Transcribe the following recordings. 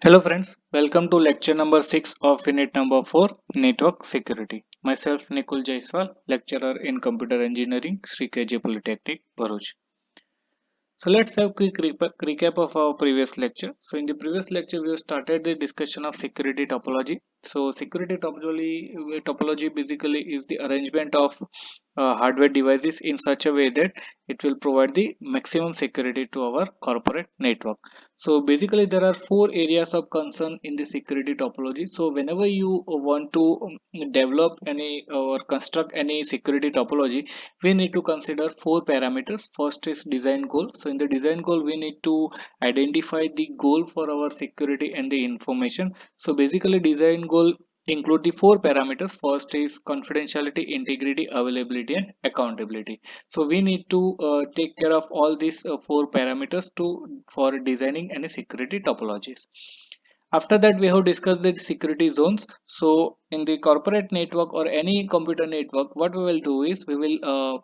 Hello friends, welcome to lecture number 6 of unit number 4 Network Security. Myself Nikul Jaiswal, lecturer in Computer Engineering, Sri KJ Polytechnic, Bharuch. So let's have quick recap of our previous lecture. So in the previous lecture, we have started the discussion of security topology. So security topology basically is the arrangement of hardware devices in such a way that it will provide the maximum security to our corporate network. So basically there are four areas of concern in the security topology. So whenever you want to develop any or construct any security topology, we need to consider four parameters. First is design goal. So in the design goal we need to identify the goal for our security and the information. So basically design goal include the four parameters. First is confidentiality, integrity, availability and accountability. So we need to take care of all these four parameters to for designing any security topologies. After that, we have discussed the security zones. So in the corporate network or any computer network, what we will do is we will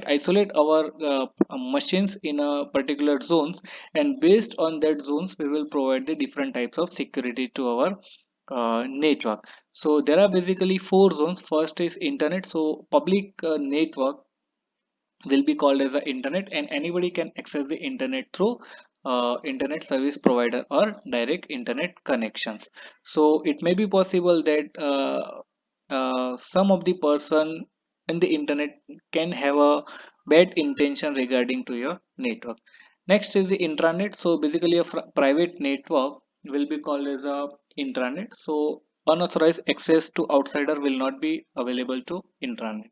isolate our machines in a particular zones, and based on that zones we will provide the different types of security to our network. So there are basically four zones. First is internet. So public network will be called as the internet, and anybody can access the internet through internet service provider or direct internet connections. So it may be possible that some of the person in the internet can have a bad intention regarding to your network. Next is the intranet. So basically a private network will be called as a intranet. So unauthorized access to outsider will not be available to intranet.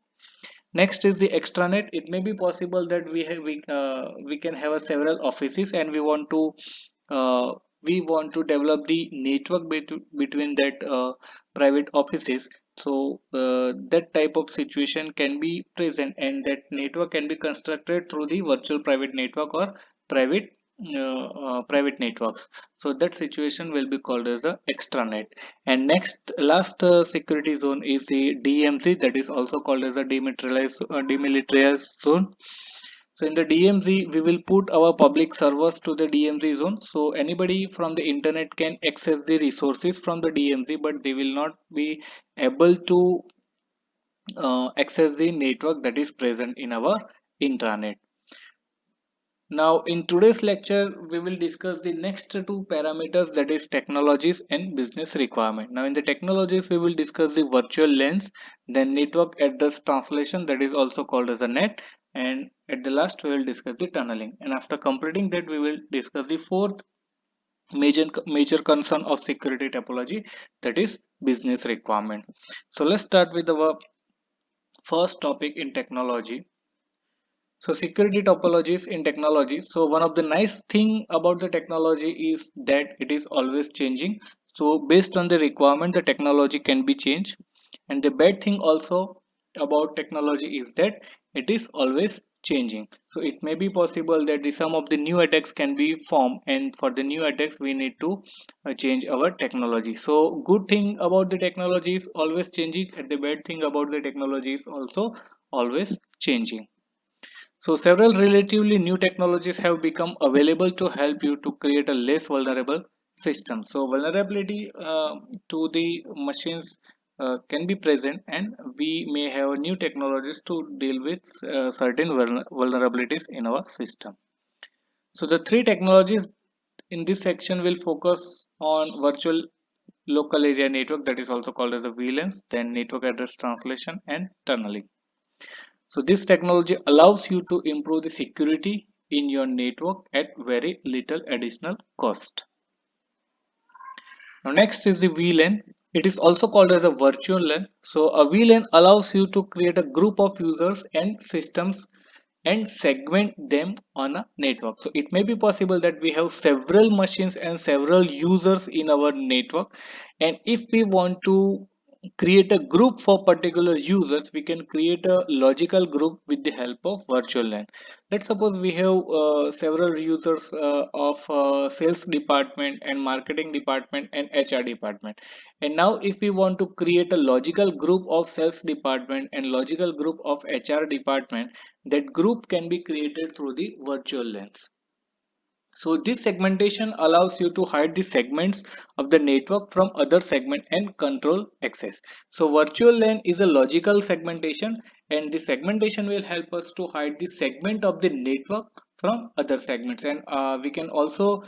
Next is the extranet. It may be possible that we can have a several offices, and uh, we want to develop the network between that private offices. So that type of situation can be present, and that network can be constructed through the virtual private network or private private networks. So that situation will be called as the extranet. And next last security zone is the DMZ, that is also called as a demilitarized zone. So in the DMZ we will put our public servers to the DMZ zone. So anybody from the internet can access the resources from the DMZ, but they will not be able to access the network that is present in our intranet. Now, in today's lecture, we will discuss the next two parameters, that is technologies and business requirement. Now, in the technologies, we will discuss the virtual lens, then network address translation, that is also called as a net, and at the last, we will discuss the tunneling. And after completing that, we will discuss the fourth major concern of security topology, that is business requirement. So, let's start with our first topic in technology. So security topologies in technology. So one of the nice thing about the technology is that it is always changing. So based on the requirement, the technology can be changed. And the bad thing also about technology is that it is always changing. So it may be possible that some of the new attacks can be formed, and for the new attacks we need to change our technology. So good thing about the technology is always changing, and the bad thing about the technology is also always changing. So several relatively new technologies have become available to help you to create a less vulnerable system. So vulnerability to the machines can be present, and we may have new technologies to deal with certain vulnerabilities in our system. So the three technologies in this section will focus on virtual local area network, that is also called as a VLANs, then network address translation and tunneling. So this technology allows you to improve the security in your network at very little additional cost. Now next is the VLAN. It is also called as a virtual LAN. So a VLAN allows you to create a group of users and systems and segment them on a network. So it may be possible that we have several machines and several users in our network, and if we want to create a group for particular users, we can create a logical group with the help of virtual LAN. Let's suppose we have several users of sales department and marketing department and HR department, and now if we want to create a logical group of sales department and logical group of HR department, that group can be created through the virtual LANs. So this segmentation allows you to hide the segments of the network from other segment and control access. So virtual LAN is a logical segmentation, and the segmentation will help us to hide the segment of the network from other segments. And we can also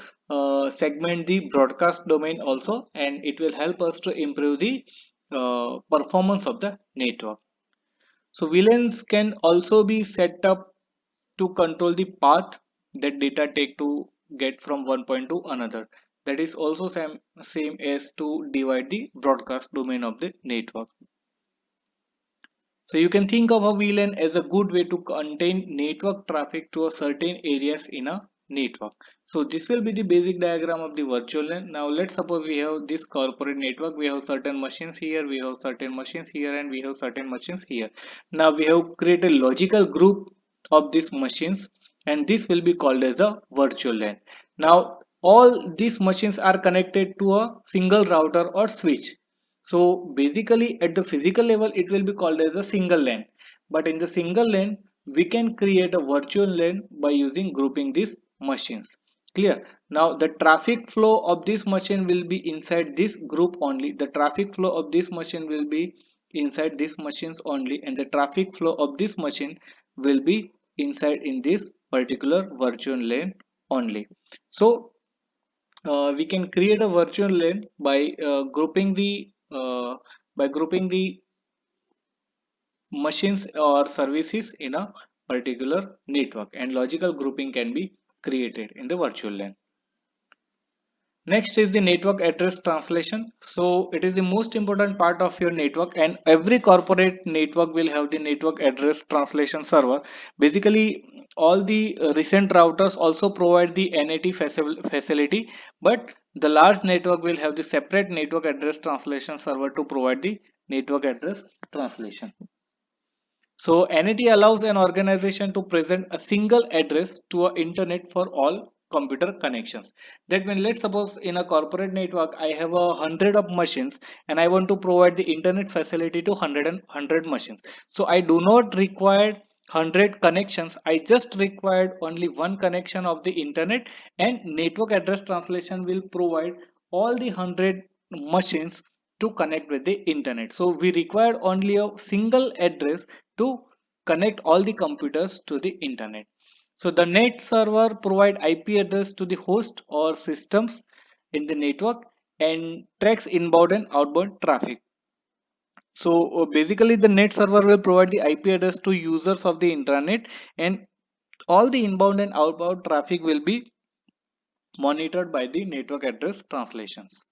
segment the broadcast domain also, and it will help us to improve the performance of the network. So VLANs can also be set up to control the path that data take to get from one point to another. That is also same as to divide the broadcast domain of the network. So you can think of a VLAN as a good way to contain network traffic to a certain areas in a network. So this will be the basic diagram of the virtual LAN. Now let's suppose we have this corporate network. We have certain machines here, we have certain machines here, and we have certain machines here. Now we have created a logical group of these machines, and this will be called as a virtual LAN. Now all these machines are connected to a single router or switch. So basically at the physical level it will be called as a single LAN, but in the single LAN we can create a virtual LAN by using grouping these machines. Clear? Now the traffic flow of this machine will be inside this group only. The traffic flow of this machine will be inside these machines only, and the traffic flow of this machine will be inside in this particular virtual LAN only. So we can create a virtual LAN by grouping the machines or services in a particular network, and logical grouping can be created in the virtual LAN. Next is the network address translation. So it is the most important part of your network, and every corporate network will have the network address translation server. Basically, all the recent routers also provide the NAT facility, but the large network will have the separate network address translation server to provide the network address translation. So NAT allows an organization to present a single address to a internet for all computer connections. That means, let's suppose in a corporate network I have 100 of machines, and I want to provide the internet facility to 100 machines. So I do not require 100 connections. I just required only one connection of the internet, and network address translation will provide all the 100 machines to connect with the internet. So we required only a single address to connect all the computers to the internet. So the net server provide IP address to the host or systems in the network and tracks inbound and outbound traffic. So basically the net server will provide the IP address to users of the intranet, and all the inbound and outbound traffic will be monitored by the network address translations.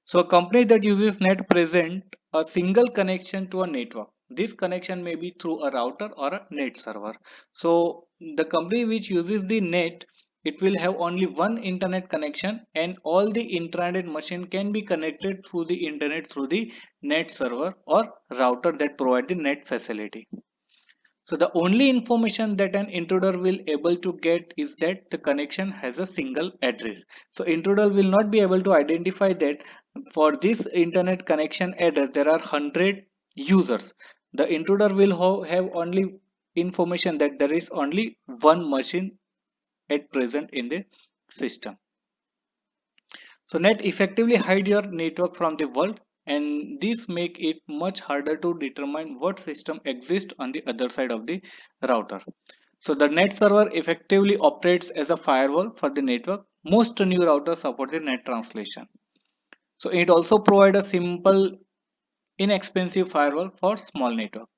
So a company that uses net present a single connection to a network. This connection may be through a router or a net server. So the company which uses the net, it will have only one internet connection, and all the intranet machine can be connected through the internet through the net server or router that provide the net facility. So the only information that an intruder will able to get is that the connection has a single address. So intruder will not be able to identify that for this internet connection address there are 100 users. The intruder will have only information that there is only one machine at present in the system. So net effectively hide your network from the world, and this make it much harder to determine what system exists on the other side of the router. So the net server effectively operates as a firewall for the network. Most new routers support the net translation. So it also provides a simple, inexpensive firewall for small network.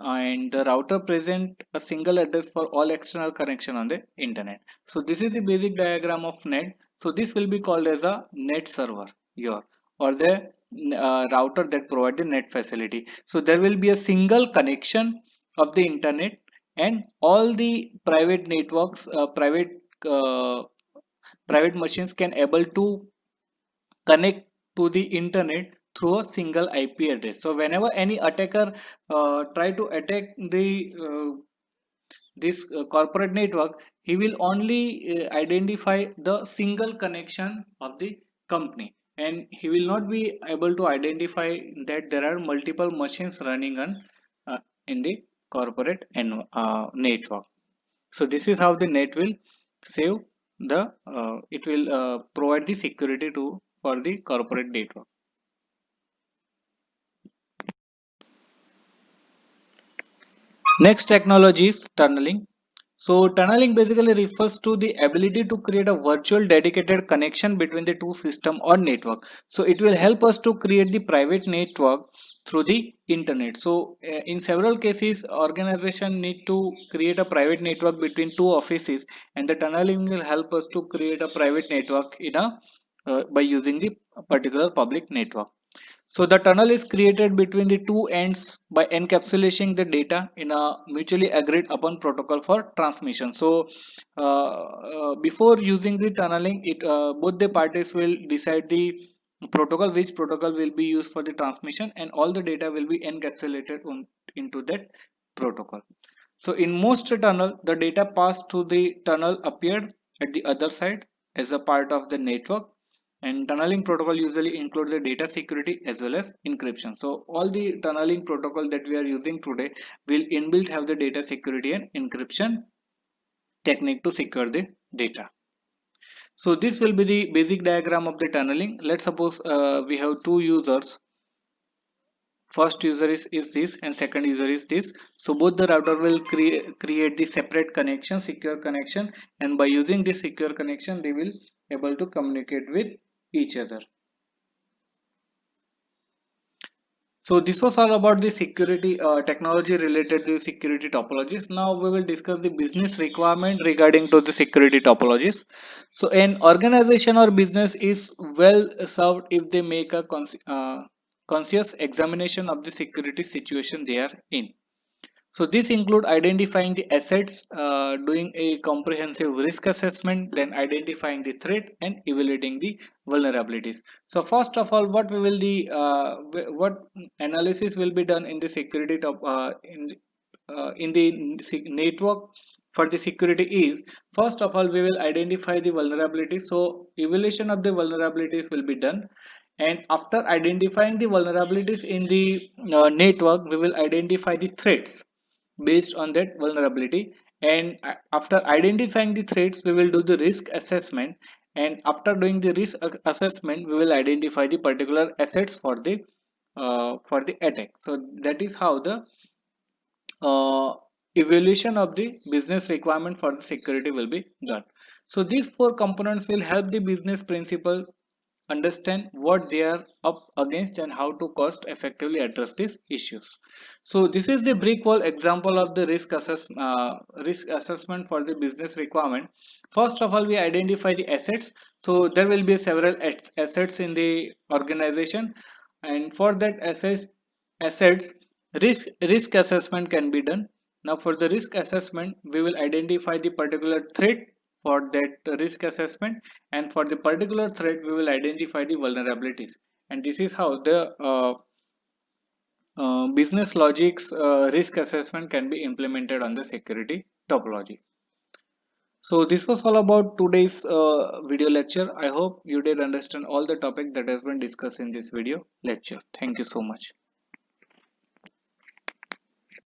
And the router present a single address for all external connection on the internet. So this is the basic diagram of net. So this will be called as a net server your, or the router that provide the net facility. So there will be a single connection of the internet, and all the private networks, uh, private machines can able to connect to the internet through a single IP address. So whenever any attacker try to attack the this corporate network, he will only identify the single connection of the company, and he will not be able to identify that there are multiple machines running on in the corporate network. So this is how the net will save it will provide the security to for the corporate network. Next technology is tunneling. So tunneling basically refers to the ability to create a virtual dedicated connection between the two system or network. So it will help us to create the private network through the internet. So in several cases, organization need to create a private network between two offices, and the tunneling will help us to create a private network in a by using the particular public network. So the tunnel is created between the two ends by encapsulating the data in a mutually agreed upon protocol for transmission. So before using the tunneling, both the parties will decide the protocol, which protocol will be used for the transmission, and all the data will be encapsulated into that protocol. So in most tunnel, the data passed through the tunnel appeared at the other side as a part of the network, and tunneling protocol usually include the data security as well as encryption. So all the tunneling protocol that we are using today will inbuilt have the data security and encryption technique to secure the data. So this will be the basic diagram of the tunneling. Let's suppose we have two users. First user is this and second user is this. So both the router will create the separate connection, secure connection, and by using this secure connection they will able to communicate with each other. So this was all about the security technology related to security topologies. Now we will discuss the business requirement regarding to the security topologies. So an organization or business is well served if they make a conscious examination of the security situation they are in. So this include identifying the assets, doing a comprehensive risk assessment, then identifying the threat and evaluating the vulnerabilities. So first of all, what analysis will be done in the security in the network for the security is, first of all we will identify the vulnerabilities. So evaluation of the vulnerabilities will be done, and after identifying the vulnerabilities in the network, we will identify the threats based on that vulnerability, and after identifying the threats we will do the risk assessment, and after doing the risk assessment we will identify the particular assets for the attack. So that is how the uh, evaluation of the business requirement for the security will be done. So these four components will help the business principal understand what they are up against and how to cost effectively address these issues. So this is the brick wall example of the risk assessment for the business requirement. First of all, we identify the assets. So there will be several assets in the organization, and for that assets risk assessment can be done. Now for the risk assessment we will identify the particular threat for that risk assessment, and for the particular threat we will identify the vulnerabilities, and this is how the business logics risk assessment can be implemented on the security topology. So this was all about today's video lecture. I hope you did understand all the topic that has been discussed in this video lecture. Thank you so much.